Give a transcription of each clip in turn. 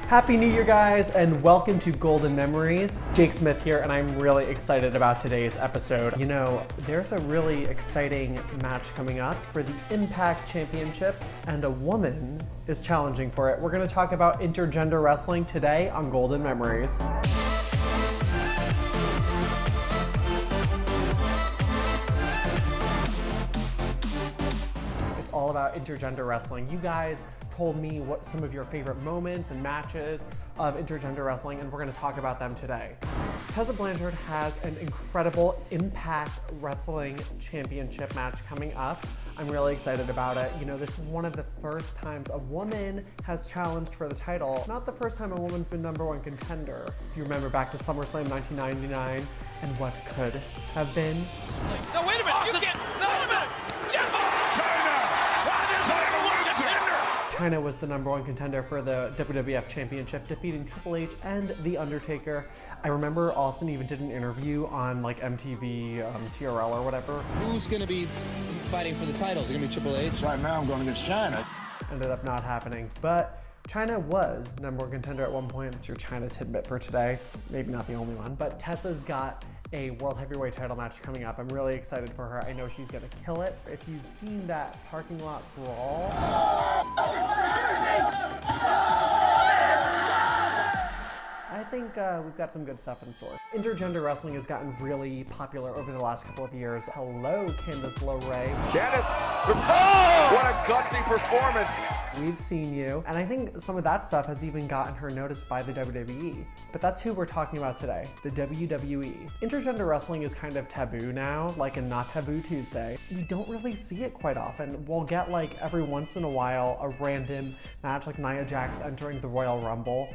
Happy New Year, guys, and welcome to Golden Memories. Jake Smith here, and I'm really excited about today's episode. You know, there's a really exciting match coming up for the Impact Championship, and a woman is challenging for it. We're going to talk about intergender wrestling today on Golden Memories. It's all about intergender wrestling. You guys told me what some of your favorite moments and matches of intergender wrestling, and we're going to talk about them today. Tessa Blanchard has an incredible Impact Wrestling Championship match coming up. I'm really excited about it. You know, this is one of the first times a woman has challenged for the title. Not the first time a woman's been #1 contender. If you remember back to SummerSlam 1999 and what could have been. No, wait a minute, you can't, wait a minute! China was the #1 contender for the WWF Championship, defeating Triple H and The Undertaker. I remember Austin even did an interview on like MTV, TRL or whatever. Who's going to be fighting for the title? Is it going to be Triple H? Right now I'm going against China. Ended up not happening, but China was #1 contender at one point. It's your China tidbit for today. Maybe not the only one, but Tessa's got a World Heavyweight title match coming up. I'm really excited for her. I know she's gonna kill it. If you've seen that parking lot brawl, I think we've got some good stuff in store. Intergender wrestling has gotten really popular over the last couple of years. Hello, Candice LeRae. Dennis, oh, what a gutsy performance. We've seen you. And I think some of that stuff has even gotten her noticed by the WWE. But that's who we're talking about today, the WWE. Intergender wrestling is kind of taboo now, like in Not Taboo Tuesday. We don't really see it quite often. We'll get like every once in a while a random match like Nia Jax entering the Royal Rumble,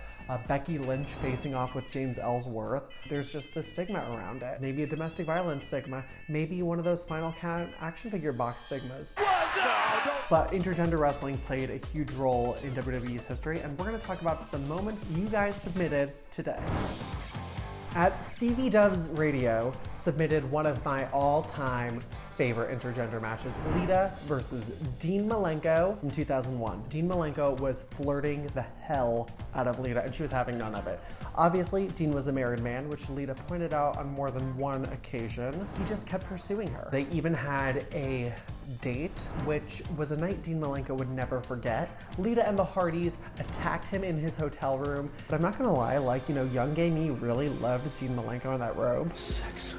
Becky Lynch facing off with James Ellsworth. There's just this stigma around it. Maybe a domestic violence stigma, maybe one of those Final Count action figure box stigmas. But intergender wrestling played a huge role in WWE's history, and we're going to talk about some moments you guys submitted today. At Stevie Dove's Radio submitted one of my all-time favorite intergender matches, Lita versus Dean Malenko from 2001. Dean Malenko was flirting the hell out of Lita, and she was having none of it. Obviously, Dean was a married man, which Lita pointed out on more than one occasion. He just kept pursuing her. They even had a date, which was a night Dean Malenko would never forget. Lita and the Hardys attacked him in his hotel room. But I'm not gonna lie, like, you know, young gay me really loved Dean Malenko in that robe. Sex.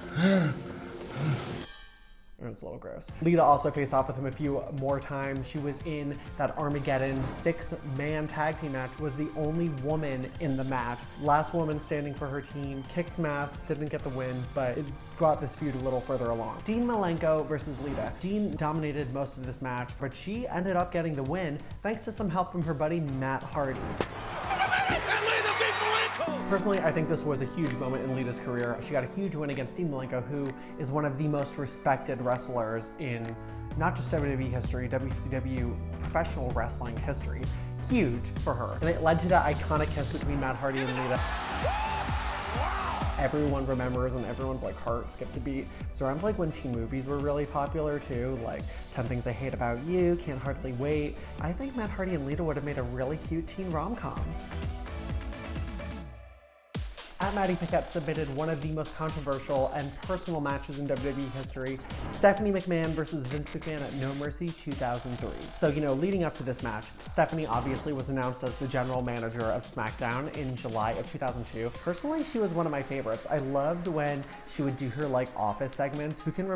It's a little gross. Lita also faced off with him a few more times. She was in that Armageddon 6-man tag team match, was the only woman in the match. Last woman standing for her team, kicked some ass, didn't get the win, but it brought this feud a little further along. Dean Malenko versus Lita. Dean dominated most of this match, but she ended up getting the win thanks to some help from her buddy Matt Hardy. Personally, I think this was a huge moment in Lita's career. She got a huge win against Dean Malenko, who is one of the most respected wrestlers in not just WWE history, WCW professional wrestling history. Huge for her. And it led to that iconic kiss between Matt Hardy and Lita. Everyone remembers, and everyone's like heart skipped a beat. It's around like when teen movies were really popular too, like 10 Things I Hate About You, Can't Hardly Wait. I think Matt Hardy and Lita would have made a really cute teen rom-com. At Maddie Pickett submitted one of the most controversial and personal matches in WWE history, Stephanie McMahon versus Vince McMahon at No Mercy 2003. So, you know, leading up to this match, Stephanie obviously was announced as the general manager of SmackDown in July of 2002. Personally, she was one of my favorites. I loved when she would do her like office segments. Who can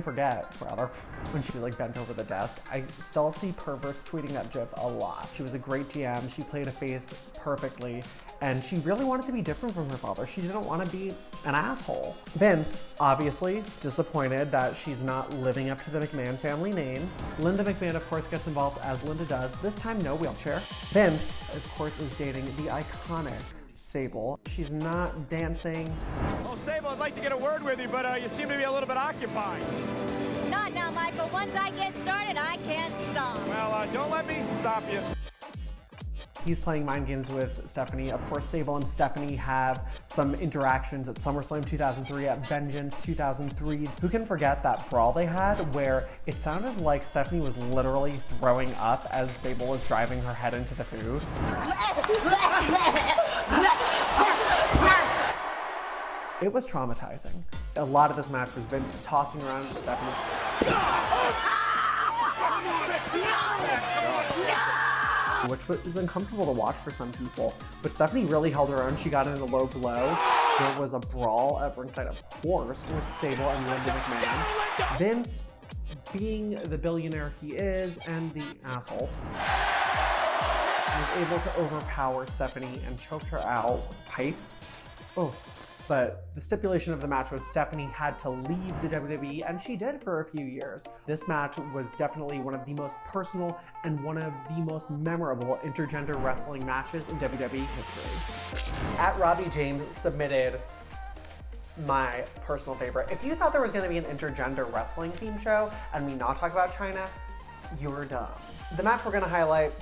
forget, rather, when she was like bent over the desk. I still see perverts tweeting that gif a lot. She was a great GM. She played a face perfectly, and she really wanted to be different from her father. She didn't want to be an asshole. Vince, obviously disappointed that she's not living up to the McMahon family name. Linda McMahon, of course, gets involved as Linda does, this time no wheelchair. Vince, of course, is dating the iconic Sable. She's not dancing. Oh, Sable, I'd like to get a word with you, but you seem to be a little bit occupied. Not now, Michael. Once I get started, I can't stop. Well, don't let me stop you. He's playing mind games with Stephanie. Of course, Sable and Stephanie have some interactions at SummerSlam 2003, at Vengeance 2003. Who can forget that brawl they had where it sounded like Stephanie was literally throwing up as Sable was driving her head into the food? It was traumatizing. A lot of this match was Vince tossing around Stephanie. Which was uncomfortable to watch for some people. But Stephanie really held her own. She got in a low blow. There was a brawl at ringside, of course, with Sable and Linda McMahon. Vince, being the billionaire he is and the asshole, was able to overpower Stephanie and choked her out with a pipe. Oh. But the stipulation of the match was Stephanie had to leave the WWE, and she did for a few years. This match was definitely one of the most personal and one of the most memorable intergender wrestling matches in WWE history. At Robbie James submitted my personal favorite. If you thought there was gonna be an intergender wrestling theme show and me not talk about China, you're dumb. The match we're gonna highlight,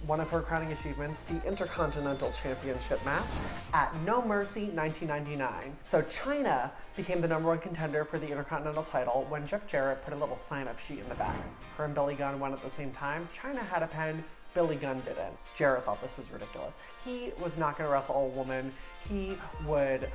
one of her crowning achievements, the Intercontinental Championship match at No Mercy 1999. So China became the #1 contender for the Intercontinental title when Jeff Jarrett put a little sign-up sheet in the back. Her and Billy Gunn won at the same time. China had a pen, Billy Gunn didn't. Jarrett thought this was ridiculous. He was not gonna wrestle a woman. He would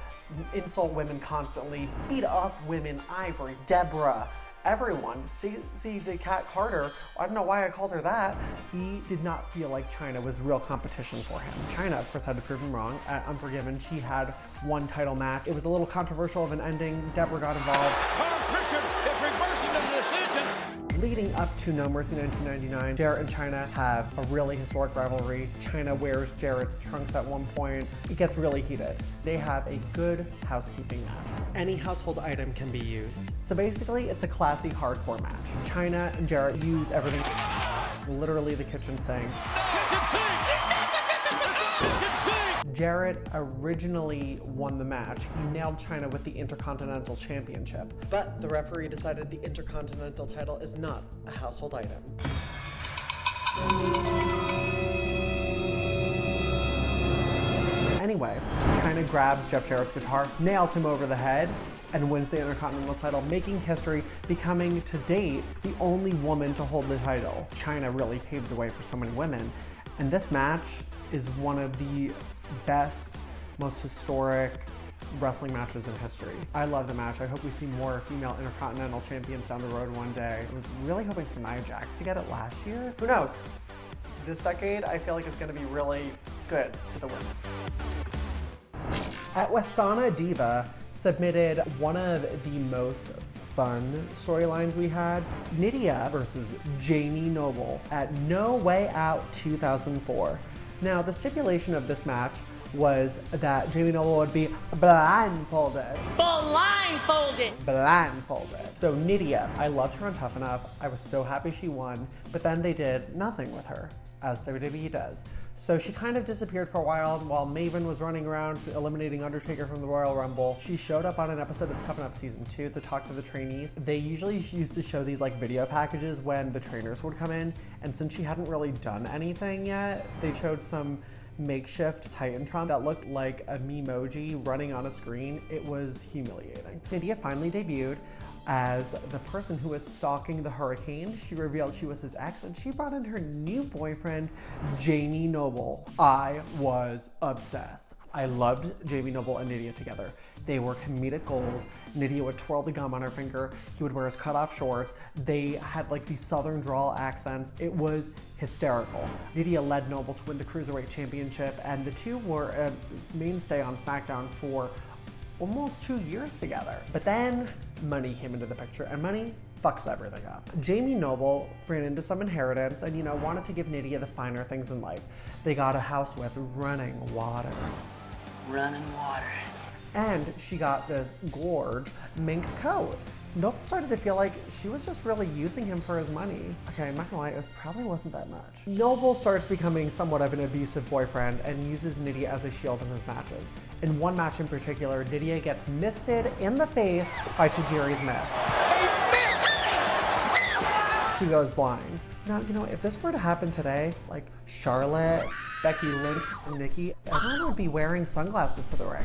insult women constantly, beat up women, Ivory, Deborah, everyone. See the Cat Carter, I don't know why I called her that. He did not feel like China was real competition for him. China, of course, had to prove him wrong. At Unforgiven, she had one title match. It was a little controversial of an ending. Deborah got involved. Tom Pritchard is reversing the decision. Leading up to No Mercy 1999, Jarrett and China have a really historic rivalry. China wears Jarrett's trunks at one point. It gets really heated. They have a good housekeeping match. Any household item can be used. So basically, it's a classy hardcore match. China and Jarrett use everything, literally the kitchen sink. Kitchen sink! Kitchen sink! Jarrett originally won the match. He nailed China with the Intercontinental Championship. But the referee decided the Intercontinental title is not a household item. Anyway, China grabs Jeff Jarrett's guitar, nails him over the head, and wins the Intercontinental title, making history, becoming, to date, the only woman to hold the title. China really paved the way for so many women. And this match is one of the best, most historic wrestling matches in history. I love the match. I hope we see more female Intercontinental champions down the road one day. I was really hoping for Nia Jax to get it last year. Who knows? This decade, I feel like it's gonna be really good to the women. At Westana, Diva submitted one of the most fun storylines we had, Nydia versus Jamie Noble at No Way Out 2004. Now, the stipulation of this match was that Jamie Noble would be blindfolded. Blindfolded. Blindfolded. So Nydia, I loved her on Tough Enough. I was so happy she won, but then they did nothing with her, as WWE does. So she kind of disappeared for a while Maven was running around eliminating Undertaker from the Royal Rumble. She showed up on an episode of Tough Enough Season 2 to talk to the trainees. They usually used to show these like video packages when the trainers would come in, and since she hadn't really done anything yet, they showed some makeshift Titantron that looked like a memoji running on a screen. It was humiliating. Nydia finally debuted as the person who was stalking the Hurricane. She revealed she was his ex, and she brought in her new boyfriend, Jamie Noble. I was obsessed. I loved Jamie Noble and Nydia together. They were comedic gold. Nydia would twirl the gum on her finger. He would wear his cutoff shorts. They had like these southern drawl accents. It was hysterical. Nydia led Noble to win the Cruiserweight Championship, and the two were a mainstay on SmackDown for almost 2 years together. But then money came into the picture, and money fucks everything up. Jamie Noble ran into some inheritance and, wanted to give Nydia the finer things in life. They got a house with running water. Running water. And she got this gorge mink coat. Noble started to feel like she was just really using him for his money. Okay, I'm not gonna lie, it probably wasn't that much. Noble starts becoming somewhat of an abusive boyfriend and uses Nydia as a shield in his matches. In one match in particular, Nydia gets misted in the face by Tajiri's mist. she goes blind. Now, you know, if this were to happen today, like Charlotte, Becky Lynch, and Nikki, everyone would be wearing sunglasses to the ring.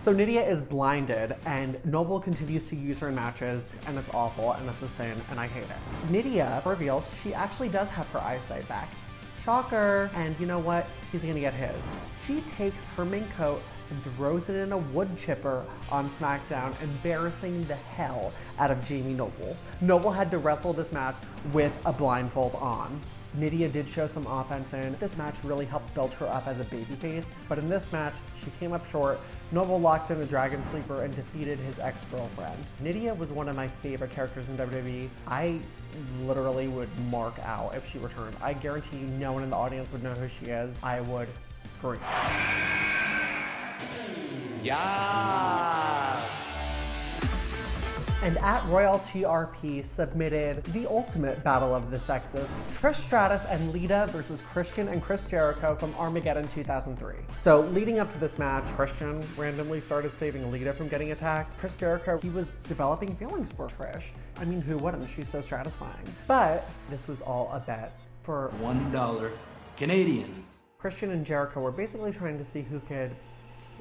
So Nydia is blinded, and Noble continues to use her in matches, and it's awful, and it's a sin, and I hate it. Nydia reveals she actually does have her eyesight back. Shocker! And you know what? He's gonna get his. She takes her mink coat and throws it in a wood chipper on SmackDown, embarrassing the hell out of Jamie Noble. Noble had to wrestle this match with a blindfold on. Nydia did show some offense in. This match really helped build her up as a babyface, but in this match, she came up short. Noble locked in a Dragon Sleeper and defeated his ex-girlfriend. Nydia was one of my favorite characters in WWE. I literally would mark out if she returned. I guarantee you no one in the audience would know who she is. I would scream. Yeah. And at Royal TRP submitted the ultimate battle of the sexes, Trish Stratus and Lita versus Christian and Chris Jericho from Armageddon 2003. So leading up to this match, Christian randomly started saving Lita from getting attacked. Chris Jericho, he was developing feelings for Trish. I mean, who wouldn't? She's so satisfying. But this was all a bet for $1 Canadian. Christian and Jericho were basically trying to see who could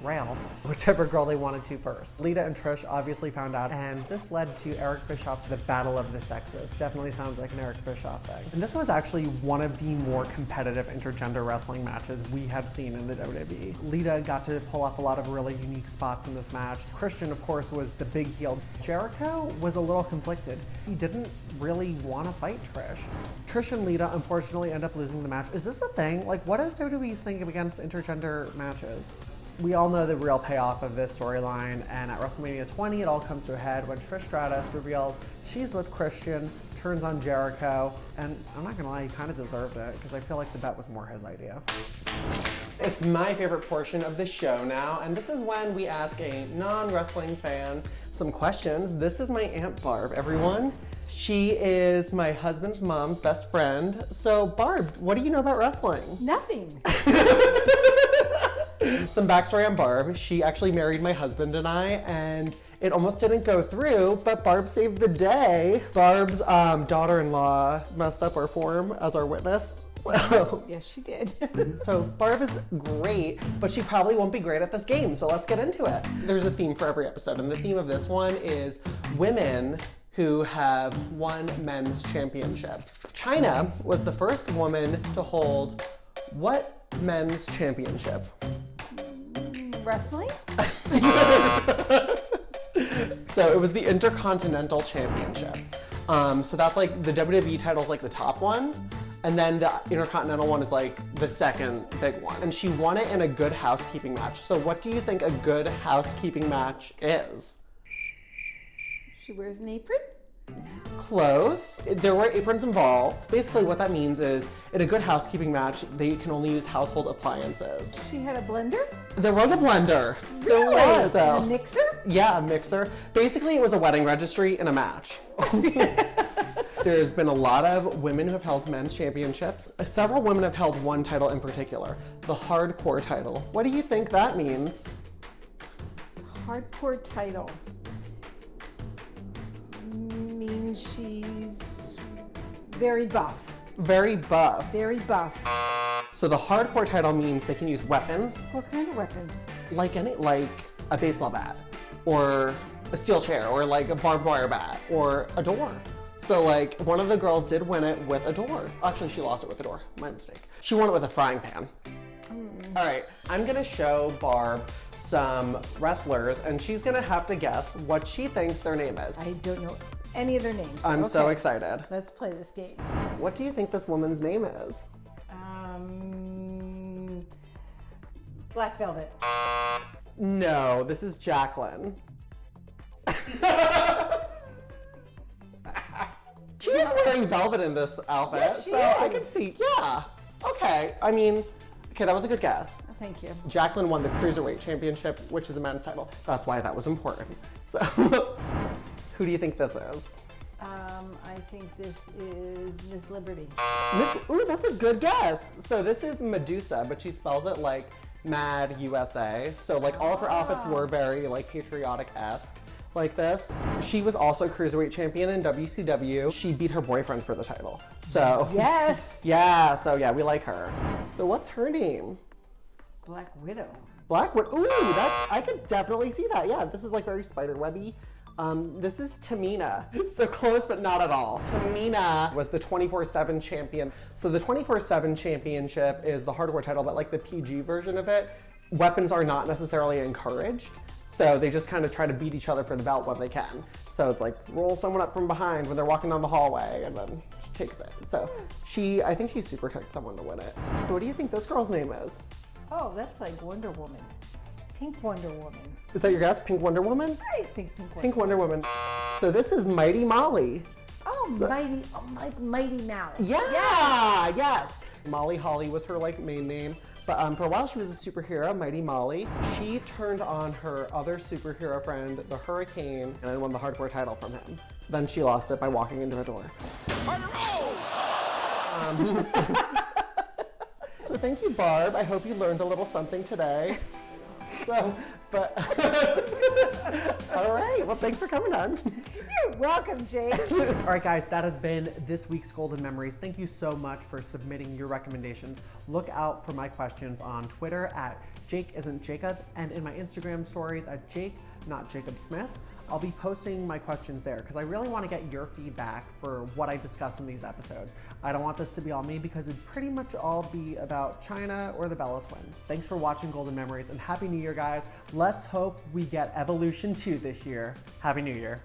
rail whichever girl they wanted to first. Lita and Trish obviously found out, and this led to Eric Bischoff's The Battle of the Sexes. Definitely sounds like an Eric Bischoff thing. And this was actually one of the more competitive intergender wrestling matches we had seen in the WWE. Lita got to pull off a lot of really unique spots in this match. Christian, of course, was the big heel. Jericho was a little conflicted. He didn't really want to fight Trish. Trish and Lita unfortunately end up losing the match. Is this a thing? Like, what does WWE's think against intergender matches? We all know the real payoff of this storyline, and at WrestleMania 20, it all comes to a head when Trish Stratus reveals she's with Christian, turns on Jericho, and I'm not gonna lie, he kind of deserved it, because I feel like the bet was more his idea. It's my favorite portion of the show now, and this is when we ask a non-wrestling fan some questions. This is my Aunt Barb, everyone. She is my husband's mom's best friend. So Barb, what do you know about wrestling? Nothing. Some backstory on Barb. She actually married my husband and I, and it almost didn't go through, but Barb saved the day. Barb's daughter-in-law messed up our form as our witness. So, Yes, she did. so Barb is great, but she probably won't be great at this game, so let's get into it. There's a theme for every episode, and the theme of this one is women who have won men's championships. Chyna was the first woman to hold what men's championship? Wrestling? So it was the Intercontinental Championship. So that's like the WWE title's like the top one, and then the Intercontinental one is like the second big one. And she won it in a Good Housekeeping match. So what do you think a Good Housekeeping match is? She wears an apron? Close. There were aprons involved. Basically what that means is in a Good Housekeeping match, they can only use household appliances. She had a blender? There was a blender. Really? There was. And a mixer? Yeah, a mixer. Basically, it was a wedding registry in a match. There's been a lot of women who have held men's championships. Several women have held one title in particular, the hardcore title. What do you think that means? Hardcore title. Means she's very buff. Very buff. Very buff. So the hardcore title means they can use weapons, What kind of weapons? like a baseball bat, or a steel chair, or like a barbed wire bat, or a door. So like one of the girls did win it with a door. Actually, she lost it with a door. My mistake. She won it with a frying pan. All right, I'm gonna show Barb some wrestlers, and she's gonna have to guess what she thinks their name is. I don't know any of their names. I'm so Okay. excited. Let's play this game. What do you think this woman's name is? Black Velvet. No, this is Jacqueline. She is wearing velvet in this outfit, Yes, she so I is. can see, yeah. Okay, I mean, okay, that was a good guess. Oh, thank you. Jacqueline won the Cruiserweight Championship, which is a men's title. That's why that was important. So, who do you think this is? I think this is Miss Liberty. Ooh, that's a good guess. So this is Medusa, but she spells it like Mad USA. So like all of her outfits were very like patriotic-esque. like this. She was also Cruiserweight champion in WCW. She beat her boyfriend for the title. So Yes. yeah, so yeah, we like her. So what's her name? Black Widow. Blackwood. Ooh, that I could definitely see that. Yeah, this is like very spiderwebby. This is Tamina. So close, but not at all. Tamina was the 24/7 champion. So the 24/7 championship is the hardcore title, but like the PG version of it, weapons are not necessarily encouraged. So they just kind of try to beat each other for the belt when they can. So it's like roll someone up from behind when they're walking down the hallway and then she takes it. So I think she super kicked someone to win it. So what do you think this girl's name is? Oh, that's like Wonder Woman. Pink Wonder Woman. Is that your guess? Pink Wonder Woman? I think Pink Wonder Pink Wonder Woman. So this is Mighty Molly. Oh, So- Mighty Mouse. Yeah, yes. Molly Holly was her like main name, but for a while she was a superhero, Mighty Molly. She turned on her other superhero friend, the Hurricane, and then won the hardcore title from him. Then she lost it by walking into a door. So thank you, Barb. I hope you learned a little something today. So, but all right. Well, thanks for coming on. You're welcome, Jake. All right, guys, that has been this week's Golden Memories. Thank you so much for submitting your recommendations. Look out for my questions on Twitter at Jake Isn't Jacob and in my Instagram stories at Jake Not Jacob Smith. I'll be posting my questions there because I really want to get your feedback for what I discuss in these episodes. I don't want this to be all me because it'd pretty much all be about China or the Bella Twins. Thanks for watching Golden Memories and Happy New Year, guys. Let's hope we get Evolution 2 this year. Happy New Year.